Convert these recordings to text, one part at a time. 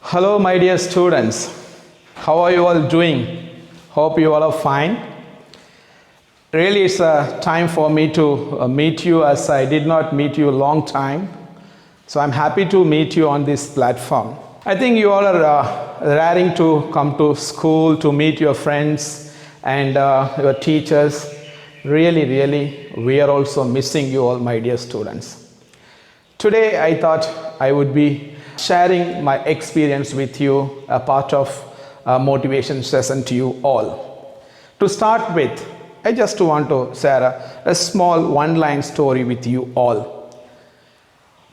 Hello, my dear students. How are you all doing? Hope you all are fine. Really, it's a time for me to meet you as I did not meet you a long time. So I'm happy to meet you on this platform. I think you all are raring to come to school to meet your friends and your teachers. Really, we are also missing you all, my dear students. Today, I thought I would be sharing my experience with you, a part of a motivation session to you all. To start with, I just want to share a small one-line story with you all.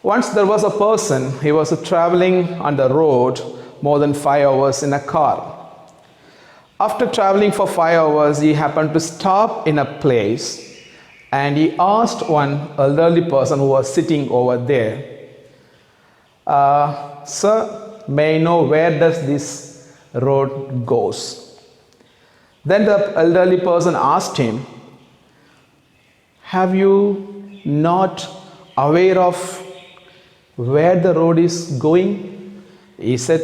Once there was a person, he was traveling on the road more than 5 hours in a car. After traveling for 5 hours, he happened to stop in a place and he asked one elderly person who was sitting over there, "Sir, may I know where does this road goes?" Then the elderly person asked him, "Have you not aware of where the road is going?" He said,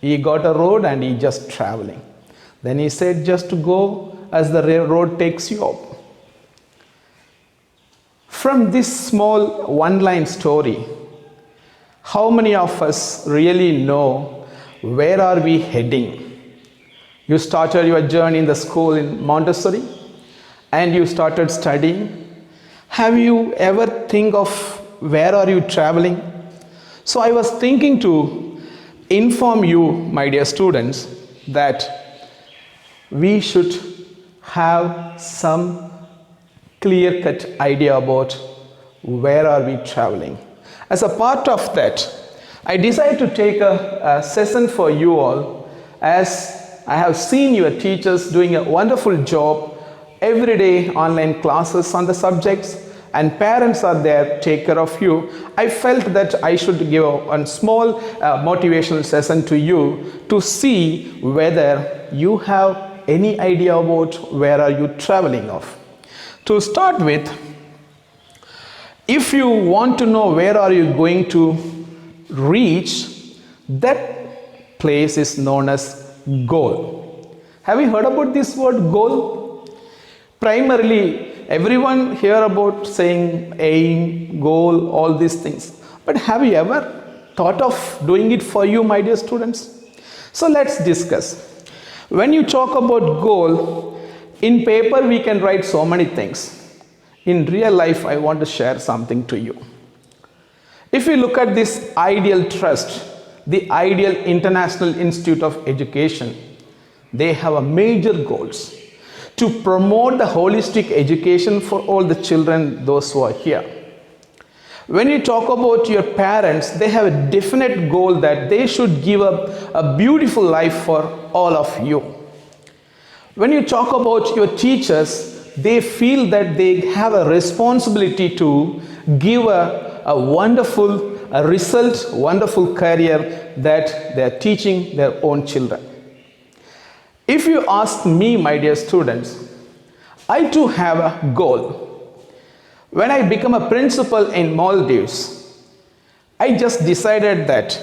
he got a road and he just traveling. Then he said, "Just to go as the road takes you up." From this small one-line story, how many of us really know where are we heading? You started your journey in the school in Montessori and you started studying. Have you ever think of where are you traveling? So I was thinking to inform you, my dear students, that we should have some clear-cut idea about where are we traveling. As a part of that, I decided to take a session for you all, as I have seen your teachers doing a wonderful job every day, online classes on the subjects, and parents are there, take care of you. I felt that I should give a small motivational session to you to see whether you have any idea about where are you traveling off. To start with, if you want to know where are you going to reach, that place is known as goal. Have you heard about this word goal? Primarily, everyone hear about saying aim, goal, all these things. But have you ever thought of doing it for you, my dear students? So let's discuss. When you talk about goal, in paper we can write so many things. In real life, I want to share something to you. If you look at this Ideal Trust, the Ideal International Institute of Education, they have a major goals to promote the holistic education for all the children, those who are here. When you talk about your parents, they have a definite goal that they should give up a beautiful life for all of you. When you talk about your teachers, they feel that they have a responsibility to give a wonderful result, wonderful career that they are teaching their own children. If you ask me, my dear students, I too have a goal. When I become a principal in Maldives, I just decided that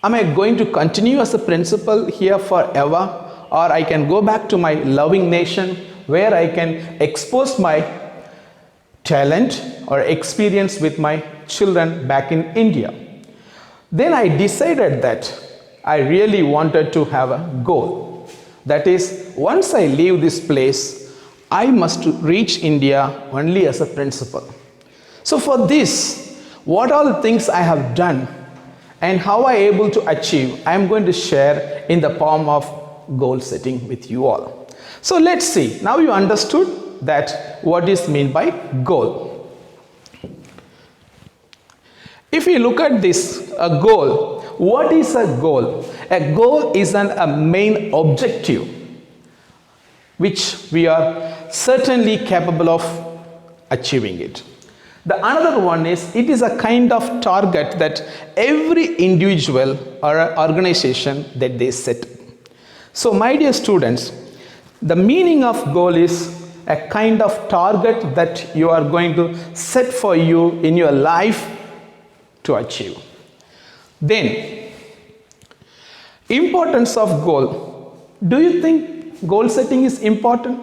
am I going to continue as a principal here forever, or I can go back to my loving nation where I can expose my talent or experience with my children back in India. Then I decided that I really wanted to have a goal. That is, once I leave this place, I must reach India only as a principal. So for this, what all things I have done and how I am able to achieve, I am going to share in the form of goal setting with you all. So let's see. Now you understood that what is meant by goal. If you look at this, a goal, what is a goal? A goal is a main objective which we are certainly capable of achieving it. The another one is, it is a kind of target that every individual or organization that they set. So my dear students, the meaning of goal is a kind of target that you are going to set for you in your life to achieve. Then Importance of goal. Do you think goal setting is important?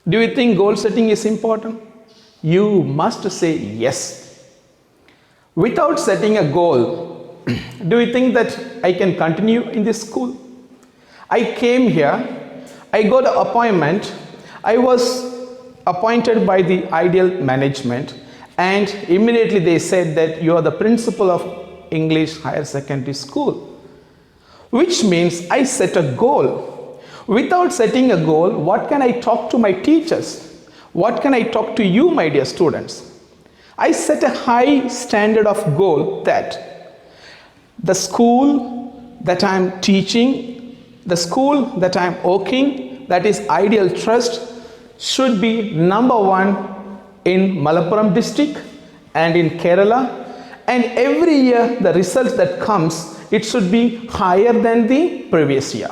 Do you think goal setting is important? You must say yes. Without setting a goal, do you think that I can continue in this school? I came here, I got an appointment, I was appointed by the ideal management, and immediately they said that you are the principal of English Higher Secondary School, which means I set a goal. Without setting a goal, what can I talk to my teachers? What can I talk to you, my dear students? I set a high standard of goal that the school that I am teaching, the school that I am working, that is Ideal Trust, should be number one in Malappuram district and in Kerala, and every year the results that comes, it should be higher than the previous year.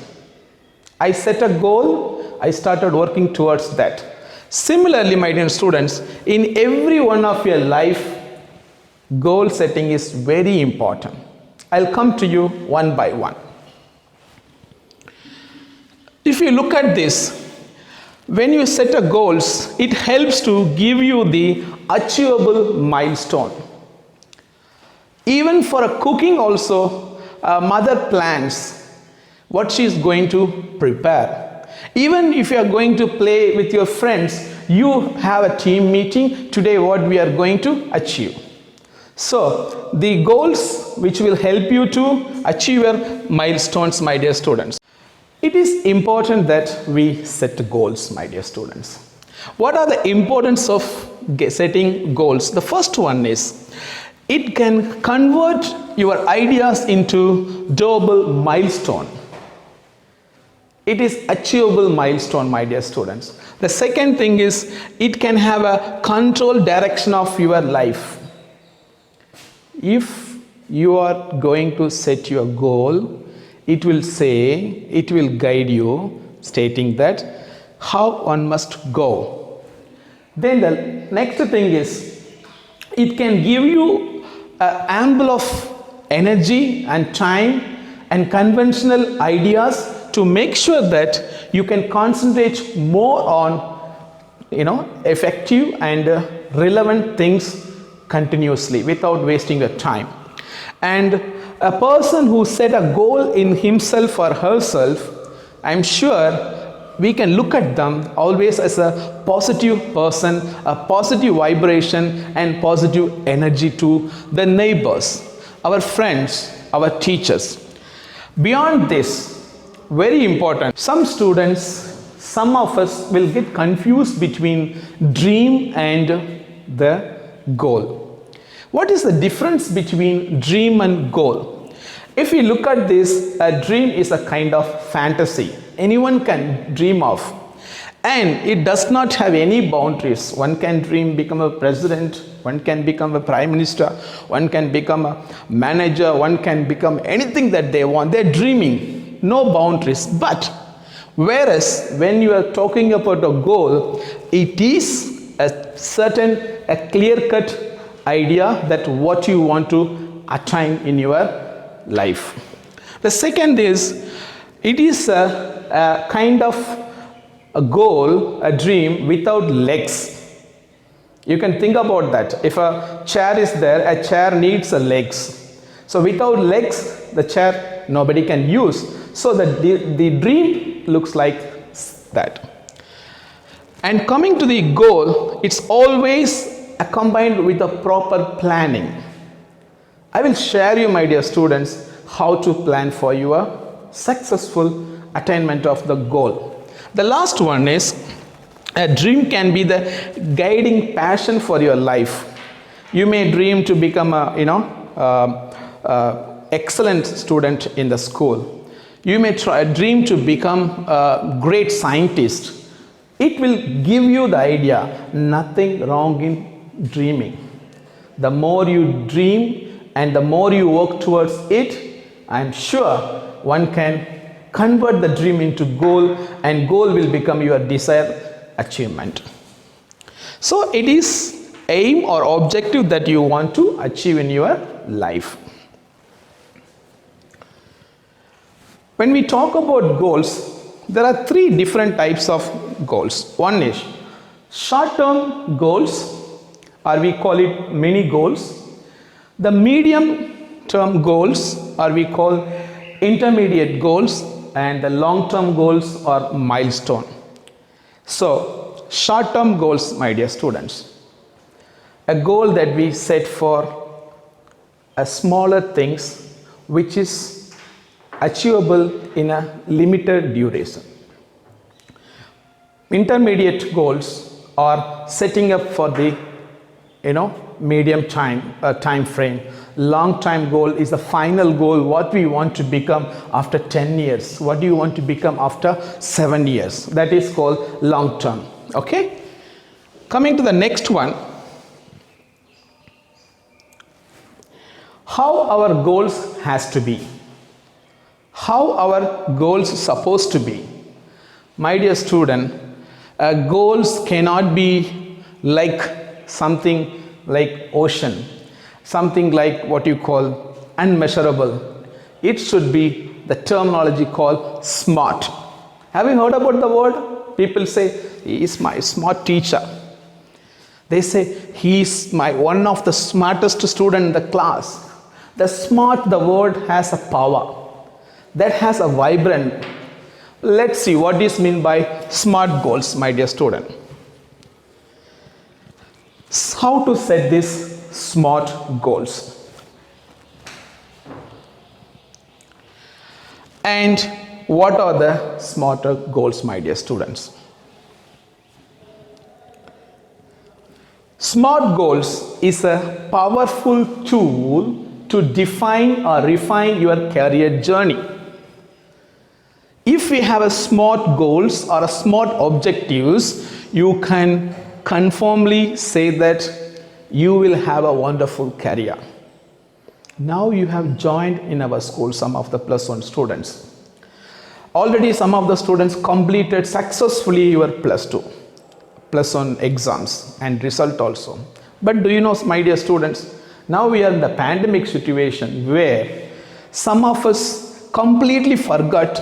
I set a goal, I started working towards that. Similarly, my dear students, in every one of your life, goal setting is very important. I'll come to you one by one. If you look at this, when you set a goals, it helps to give you the achievable milestone. Even for a cooking also, a mother plans what she is going to prepare. Even if you are going to play with your friends, you have a team meeting, today what we are going to achieve. So, the goals which will help you to achieve your milestones, my dear students. It is important that we set goals, my dear students. What are the importance of setting goals? The first one is, it can convert your ideas into doable milestone. It is achievable milestone, my dear students. The second thing is, it can have a control direction of your life. If you are going to set your goal, it will guide you, stating that how one must go. Then the next thing is, it can give you an ample of energy and time and conventional ideas to make sure that you can concentrate more on effective and relevant things continuously without wasting your time. And a person who set a goal in himself or herself, I'm sure we can look at them always as a positive person, a positive vibration and positive energy to the neighbors, our friends, our teachers. Beyond this, very important, some of us will get confused between dream and the goal. What is the difference between dream and goal? If we look at this, a dream is a kind of fantasy. Anyone can dream of. And it does not have any boundaries. One can dream become a president, one can become a prime minister, one can become a manager, one can become anything that they want. They're dreaming, no boundaries. But whereas when you are talking about a goal, it is a clear-cut idea that what you want to attain in your life. The second is, it is a kind of a goal, a dream without legs. You can think about that. If a chair is there, a chair needs a legs. So without legs, the chair nobody can use. So the dream looks like that. And coming to the goal, it's always combined with a proper planning. I will share you, my dear students, how to plan for your successful attainment of the goal. The last one is, a dream can be the guiding passion for your life. You may dream to become excellent student in the school. You may dream to become a great scientist. It will give you the idea, nothing wrong in dreaming. The more you dream and the more you work towards it, I am sure one can convert the dream into goal, and goal will become your desired achievement. So it is aim or objective that you want to achieve in your life. When we talk about goals, there are three different types of goals. One is short-term goals, or we call it mini goals. The medium-term goals, or we call intermediate goals, and the long-term goals are milestone. So, short-term goals, my dear students, a goal that we set for a smaller things which is achievable in a limited duration. Intermediate goals are setting up for the medium time frame. Long time goal is the final goal, what we want to become after 10 years, what do you want to become after 7 years. That is called long term. Okay, coming to the next one, how our goals has to be, how our goals supposed to be. My dear student, goals cannot be like something like ocean, something like what you call unmeasurable. It should be the terminology called smart. Have you heard about the word? People say, he is my smart teacher. They say, he is one of the smartest student in the class. The smart, the word has a power, that has a vibrant. Let's see what is meant by smart goals, my dear student. How to set these smart goals? And what are the smarter goals, my dear students? Smart goals is a powerful tool to define or refine your career journey. If we have a smart goals or a smart objectives, you can confirmly say that you will have a wonderful career. Now you have joined in our school some of the plus one students. Already some of the students completed successfully your plus one exams and result also. But do you know, my dear students, now we are in the pandemic situation where some of us completely forgot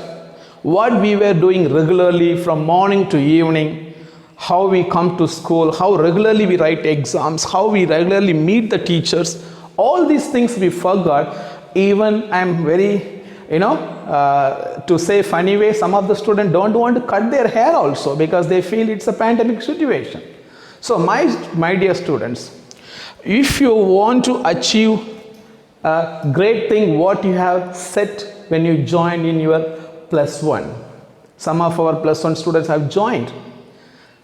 what we were doing regularly from morning to evening, how we come to school, how regularly we write exams, how we regularly meet the teachers. All these things we forgot. Even I am very, to say funny way, some of the students don't want to cut their hair also because they feel it's a pandemic situation. So my dear students, if you want to achieve a great thing what you have set when you join in your plus one, some of our plus one students have joined.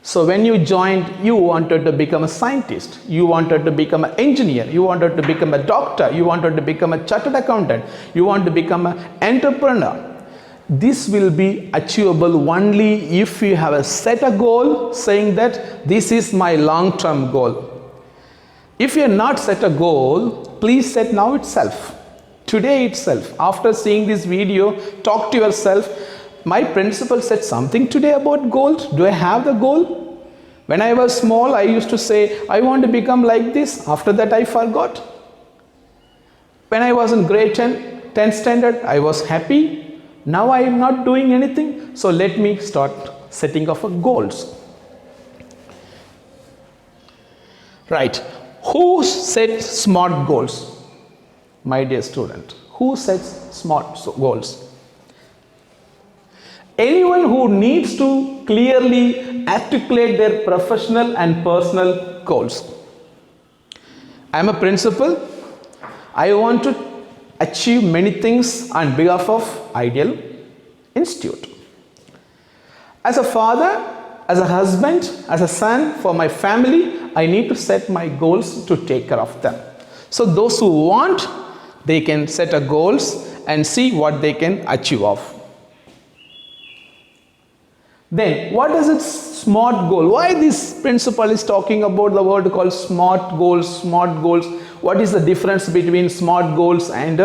So when you joined, you wanted to become a scientist, you wanted to become an engineer, you wanted to become a doctor, you wanted to become a chartered accountant, you want to become an entrepreneur. This will be achievable only if you have set a goal saying that this is my long-term goal. If you have not set a goal, please set now itself, today itself. After seeing this video, talk to yourself. My principal said something today about goals. Do I have the goal? When I was small, I used to say, I want to become like this. After that, I forgot. When I was in grade 10th standard, I was happy. Now I am not doing anything. So let me start setting of goals. Right. Who sets smart goals? My dear student, who sets smart goals? Anyone who needs to clearly articulate their professional and personal goals. I am a principal. I want to achieve many things on behalf of Ideal Institute. As a father, as a husband, as a son for my family, I need to set my goals to take care of them. So those who want, they can set a goals and see what they can achieve of. Then what is its smart goal? Why this principle is talking about the word called smart goals, smart goals? What is the difference between smart goals and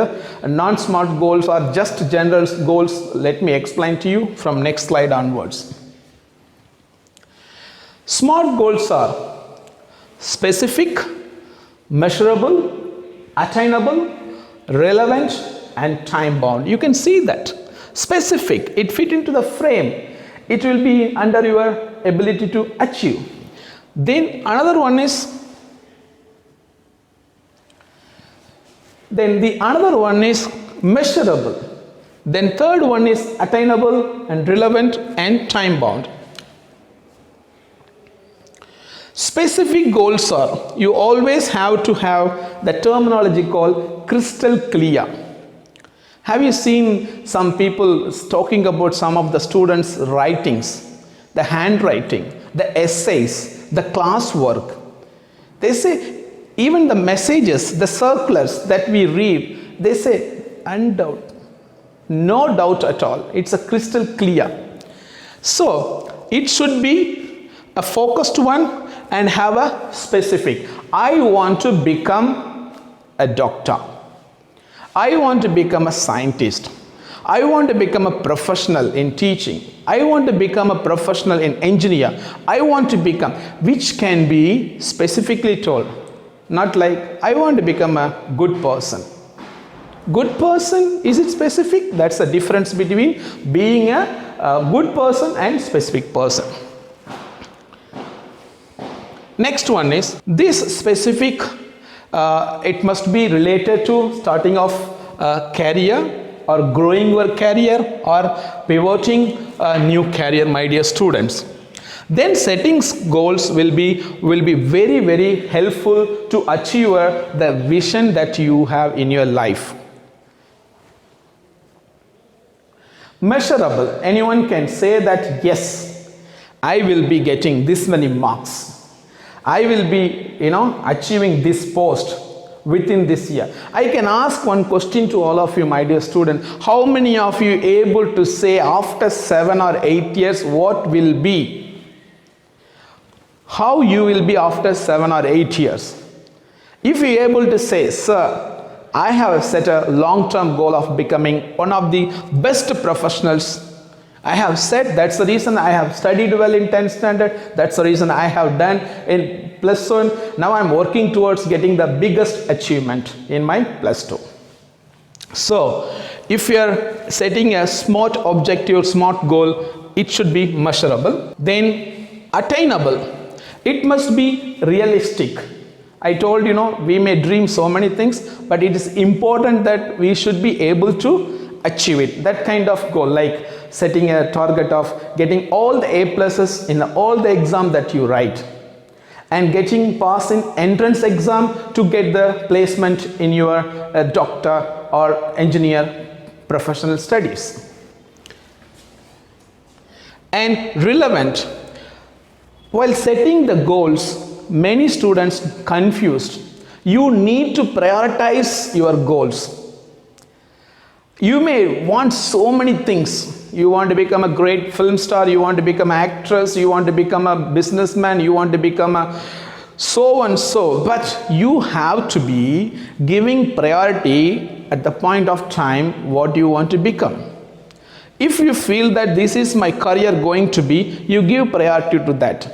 non-smart goals or just general goals? Let me explain to you from next slide onwards. Smart goals are specific, measurable, attainable, relevant and time bound. You can see that. specific, it fit into the frame, it will be under your ability to achieve. Then another one is measurable. Then third one is attainable and relevant and time bound. Specific goals are, you always have to have the terminology called crystal clear. Have you seen some people talking about some of the students' writings, the handwriting, the essays, the classwork? They say even the messages, the circulars that we read, they say undoubted, no doubt at all. It's a crystal clear. So it should be a focused one and have a specific. I want to become a doctor. I want to become a scientist. I want to become a professional in teaching. I want to become a professional in engineer. I want to become, which can be specifically told. Not like, I want to become a good person. Good person, is it specific? That's the difference between being a good person and specific person. Next one is this specific, it must be related to starting off a career or growing your career or pivoting a new career, my dear students. Then setting goals will be very, very helpful to achieve the vision that you have in your life. Measurable, anyone can say that yes, I will be getting this many marks. I will be, achieving this post within this year. I can ask one question to all of you, my dear student. How many of you able to say after 7 or 8 years what will be? How you will be after 7 or 8 years? If you are able to say, sir, I have set a long-term goal of becoming one of the best professionals. I have said that's the reason I have studied well in 10th standard. That's the reason I have done in plus 1. Now I'm working towards getting the biggest achievement in my plus 2. So if you are setting a smart objective, smart goal, it should be measurable. Then attainable. It must be realistic. I told we may dream so many things, but it is important that we should be able to achieve it. That kind of goal, like setting a target of getting all the A pluses in all the exam that you write and getting pass in entrance exam to get the placement in your doctor or engineer professional studies. And relevant. While setting the goals, many students confused. You need to prioritize your goals. You may want so many things. You want to become a great film star, you want to become an actress, you want to become a businessman, you want to become a so and so. But you have to be giving priority at the point of time what you want to become. If you feel that this is my career going to be, you give priority to that.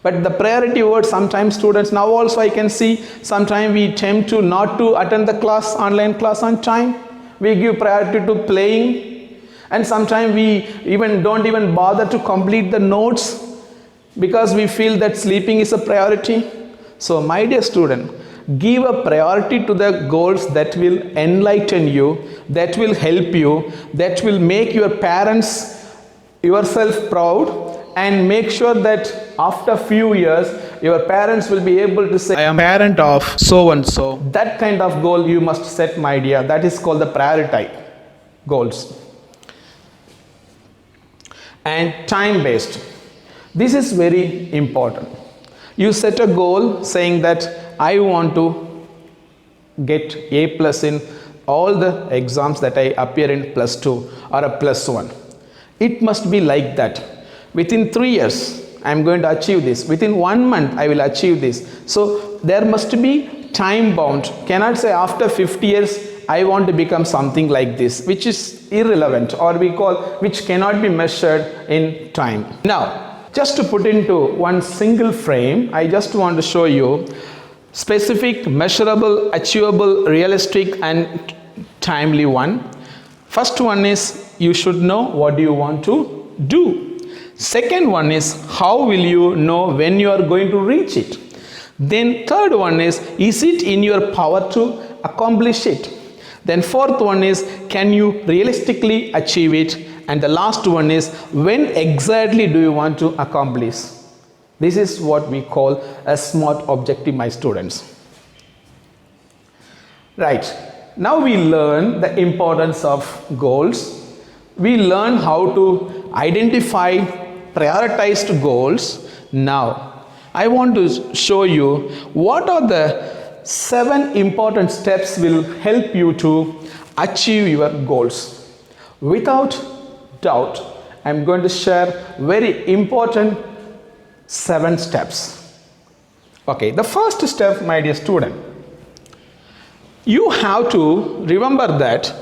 But the priority word, sometimes students, now also I can see, sometimes we tend to not to attend the class, online class on time. We give priority to playing, and sometimes we don't even bother to complete the notes because we feel that sleeping is a priority. So my dear student, give a priority to the goals that will enlighten you, that will help you, that will make your parents, yourself proud, and make sure that after few years your parents will be able to say, I am parent of so and so. That kind of goal you must set, my dear. That is called the priority goals. And time based. This is very important. You set a goal saying that I want to get A plus in all the exams that I appear in plus 2 or a plus 1. It must be like that. Within 3 years, I am going to achieve this. Within 1 month, I will achieve this. So there must be time bound. Cannot say after 50 years, I want to become something like this, which is irrelevant, or we call, which cannot be measured in time. Now, just to put into one single frame, I just want to show you specific, measurable, achievable, realistic and timely one. First one is you should know what you want to do. Second one is how will you know when you are going to reach it. Then third one is it in your power to accomplish it. Then fourth one is can you realistically achieve it. And the last one is when exactly do you want to accomplish. This is what we call a SMART objective, my students. Right. Now we learn the importance of goals. We learn how to identify prioritized goals. Now, I want to show you what are the 7 important steps will help you to achieve your goals. Without doubt, I am going to share very important 7 steps. Okay, the first step, my dear student, you have to remember that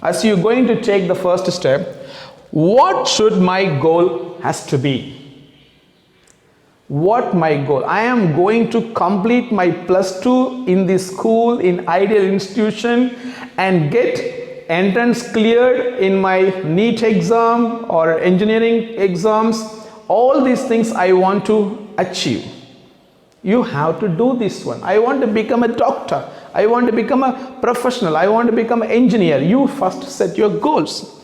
as you're going to take the first step, what should my goal has to be? What my goal? I am going to complete my +2 in the school in ideal institution and get entrance cleared in my NEET exam or engineering exams. All these things I want to achieve. You have to do this one. I want to become a doctor. I want to become a professional. I want to become an engineer. You first set your goals.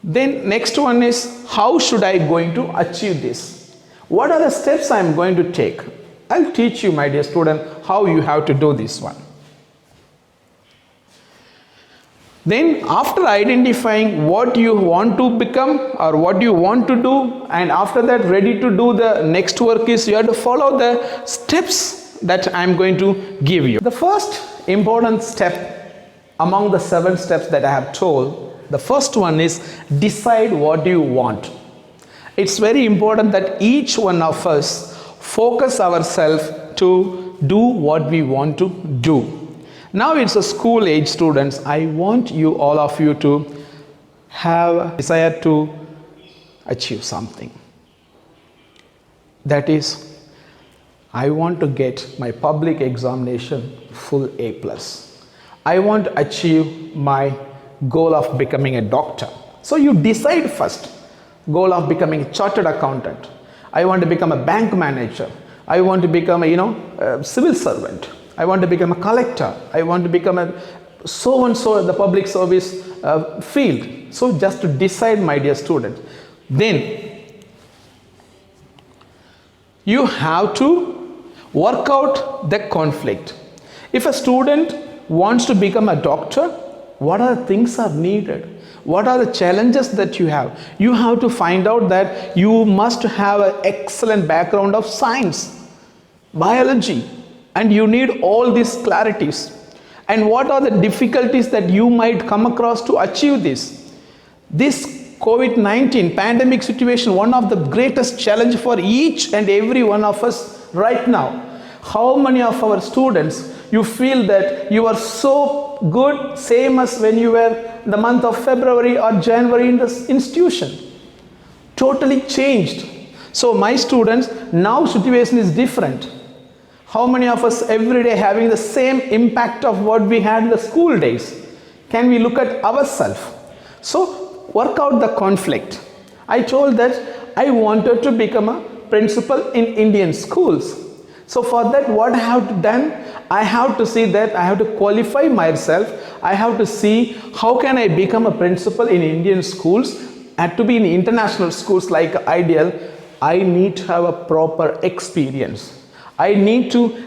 Then next one is how should I going to achieve this? What are the steps I am going to take? I'll teach you, my dear student, how you have to do this one. Then after identifying what you want to become or what you want to do, and after that ready to do the next work is you have to follow the steps that I am going to give you. The first important step among the 7 steps that I have told, the first one is decide what you want. It's very important that each one of us focus ourselves to do what we want to do. Now it's a school age students. I want you, all of you, to have a desire to achieve something. That is, I want to get my public examination full A+. I want to achieve my goal of becoming a doctor. So you decide first. Goal of becoming a chartered accountant. I want to become a bank manager. I want to become a civil servant. I want to become a collector. I want to become a so and so in the public service field. So just to decide, my dear student. Then you have to work out the conflict. If a student wants to become a doctor, what are the things are needed? What are the challenges that you have? You have to find out that you must have an excellent background of science, biology, and you need all these clarities. And what are the difficulties that you might come across to achieve this? This COVID-19 pandemic situation, one of the greatest challenge for each and every one of us right now. How many of our students you feel that you are so good, same as when you were the month of February or January in this institution? Totally changed. So my students, now situation is different. How many of us every day having the same impact of what we had in the school days? Can we look at ourselves? So work out the conflict. I told that I wanted to become a principal in Indian schools. So for that, what I have done, I have to see that I have to qualify myself. I have to see how can I become a principal in Indian schools, and to be in international schools like Ideal, I need to have a proper experience. I need to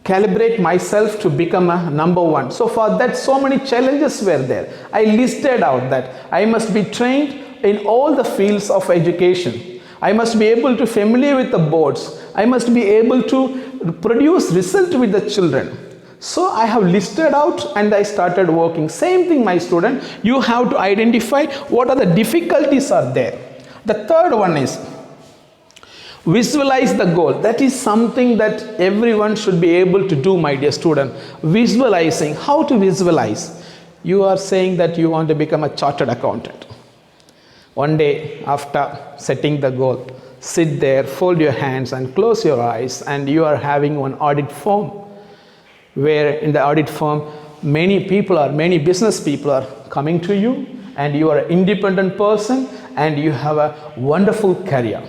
calibrate myself to become a number 1. So for that, so many challenges were there. I listed out that I must be trained in all the fields of education. I must be able to familiar with the boards. I must be able to produce result with the children. So I have listed out and I started working. Same thing, my student. You have to identify what are the difficulties are there. The third one is visualize the goal. That is something that everyone should be able to do, my dear student. Visualizing. How to visualize? You are saying that you want to become a chartered accountant. One day after setting the goal, sit there, fold your hands and close your eyes, and you are having one audit form, where in the audit form many business people are coming to you, and you are an independent person and you have a wonderful career.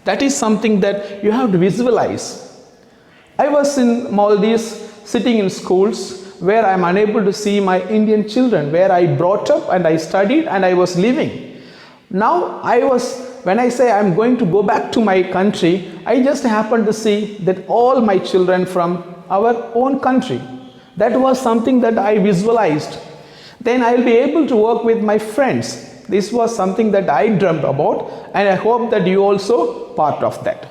That is something that you have to visualize. I was in Maldives sitting in schools where I am unable to see my Indian children, where I brought up and I studied and I was living. Now when I say I am going to go back to my country, I just happened to see that all my children from our own country. That was something that I visualized. Then I will be able to work with my friends. This was something that I dreamt about, and I hope that you also part of that.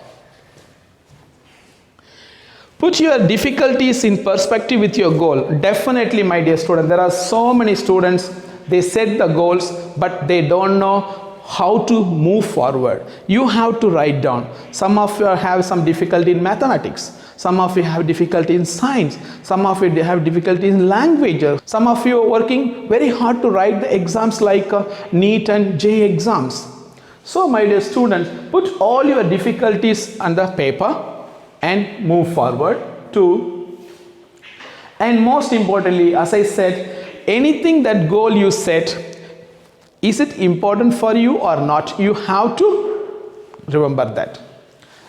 Put your difficulties in perspective with your goal. Definitely, my dear student, there are so many students, they set the goals, but they don't know how to move forward. You have to write down. Some of you have some difficulty in mathematics. Some of you have difficulty in science. Some of you have difficulty in languages. Some of you are working very hard to write the exams like NEET and JEE exams. So, my dear students, put all your difficulties on the paper and move forward to. And most importantly, as I said, anything that goal you set, is it important for you or not? You have to remember that.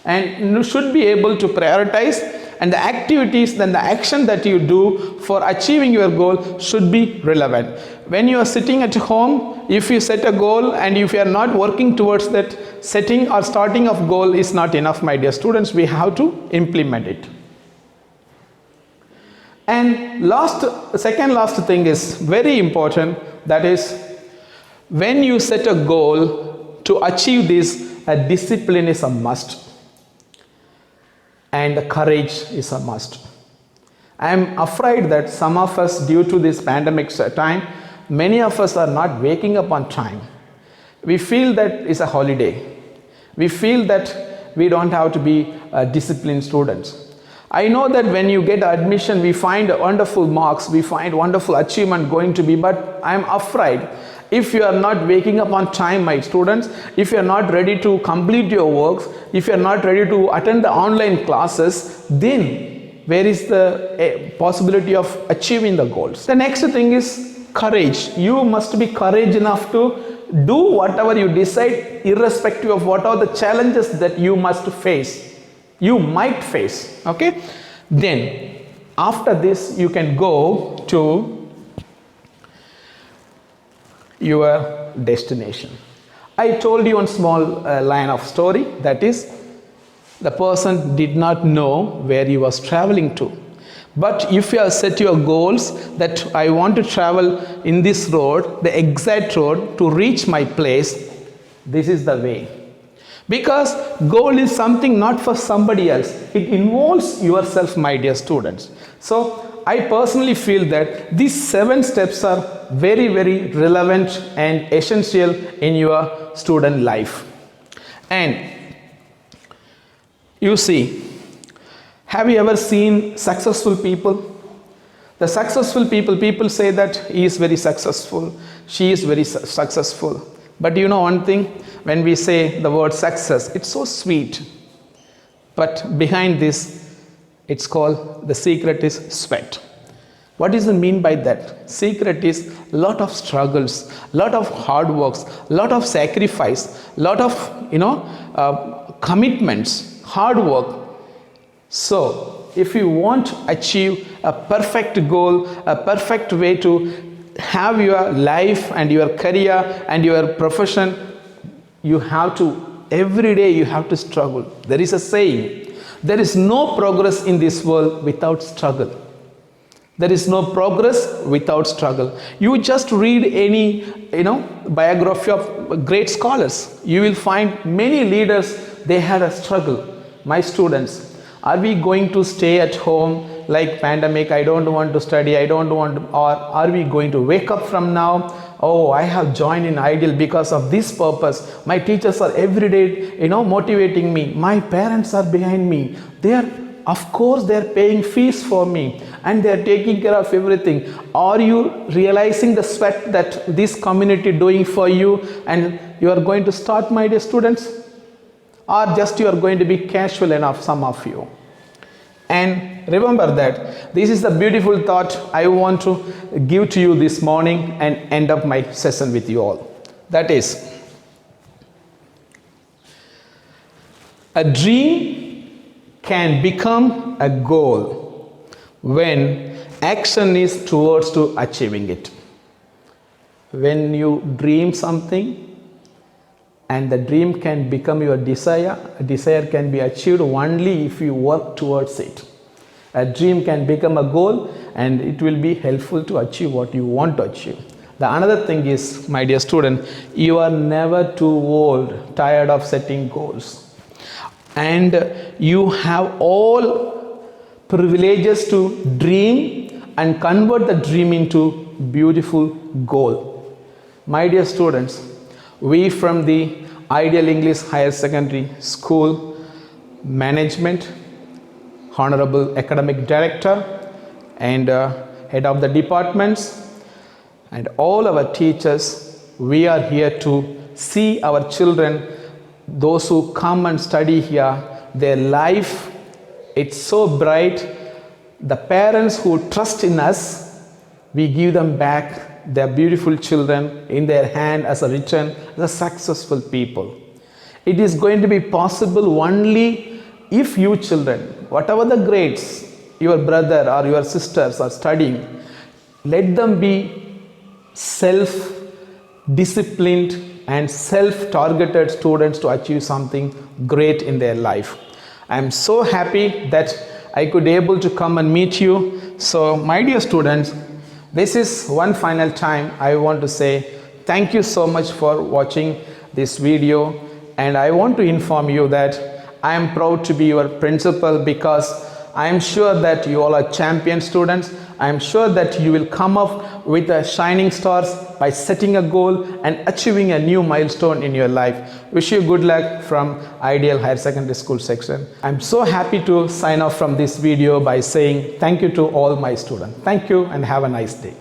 And you should be able to prioritize, and the activities and the action that you do for achieving your goal should be relevant. When you are sitting at home, if you set a goal and if you are not working towards that, setting or starting of goal is not enough, my dear students. We have to implement it. And second last thing is very important, that is, when you set a goal to achieve this, a discipline is a must. And courage is a must. I am afraid that some of us, due to this pandemic time, many of us are not waking up on time. We feel that it's a holiday. We feel that we don't have to be disciplined students. I know that when you get admission, we find wonderful marks, we find wonderful achievement going to be, but I am afraid if you are not waking up on time, my students, if you are not ready to complete your works, if you are not ready to attend the online classes, then where is the possibility of achieving the goals? The next thing is courage. You must be courage enough to do whatever you decide, irrespective of what are the challenges that you must face, you might face. Okay, then after this you can go to your destination. I told you one small line of story, that is, the person did not know where he was traveling to. But if you have set your goals that I want to travel in this road, the exact road to reach my place, this is the way. Because goal is something not for somebody else. It involves yourself, my dear students. So I personally feel that these 7 steps are very, very relevant and essential in your student life. And you see, have you ever seen successful people? The successful people say that he is very successful, she is very successful. But you know one thing, when we say the word success, it's so sweet. But behind this, it's called, the secret is sweat. What does it mean by that? Secret is lot of struggles, lot of hard works, lot of sacrifice, lot of commitments, hard work. So if you want to achieve a perfect goal, a perfect way to have your life and your career and your profession, you have to, every day you have to struggle. There is a saying, there is no progress in this world without struggle. There is no progress without struggle. You just read any biography of great scholars. You will find many leaders, they had a struggle. My students, are we going to stay at home like pandemic, I don't want to study, I don't want to, or are we going to wake up from now? Oh, I have joined in Ideal because of this purpose. My teachers are every day, motivating me. My parents are behind me. Of course, they are paying fees for me and they are taking care of everything. Are you realizing the sweat that this community doing for you and you are going to start, my dear students? Or just you are going to be casual enough, some of you? And remember that. This is the beautiful thought I want to give to you this morning and end up my session with you all. That is, a dream can become a goal when action is towards to achieving it. When you dream something and the dream can become your desire, a desire can be achieved only if you work towards it. A dream can become a goal and it will be helpful to achieve what you want to achieve. The another thing is, my dear student, you are never too old, tired of setting goals. And you have all privileges to dream and convert the dream into beautiful goal. My dear students, we from the Ideal English Higher Secondary School Management, Honorable Academic Director and Head of the Departments and all our teachers, we are here to see our children, those who come and study here, their life, it's so bright. The parents who trust in us, we give them back their beautiful children in their hand as a return, as a successful people. It is going to be possible only if you children, whatever the grades your brother or your sisters are studying, let them be self-disciplined and self-targeted students to achieve something great in their life. I am so happy that I could able to come and meet you. So my dear students, this is one final time I want to say thank you so much for watching this video, and I want to inform you that I am proud to be your principal because I am sure that you all are champion students. I am sure that you will come up with a shining stars by setting a goal and achieving a new milestone in your life. Wish you good luck from Ideal Higher Secondary School section. I am so happy to sign off from this video by saying thank you to all my students. Thank you and have a nice day.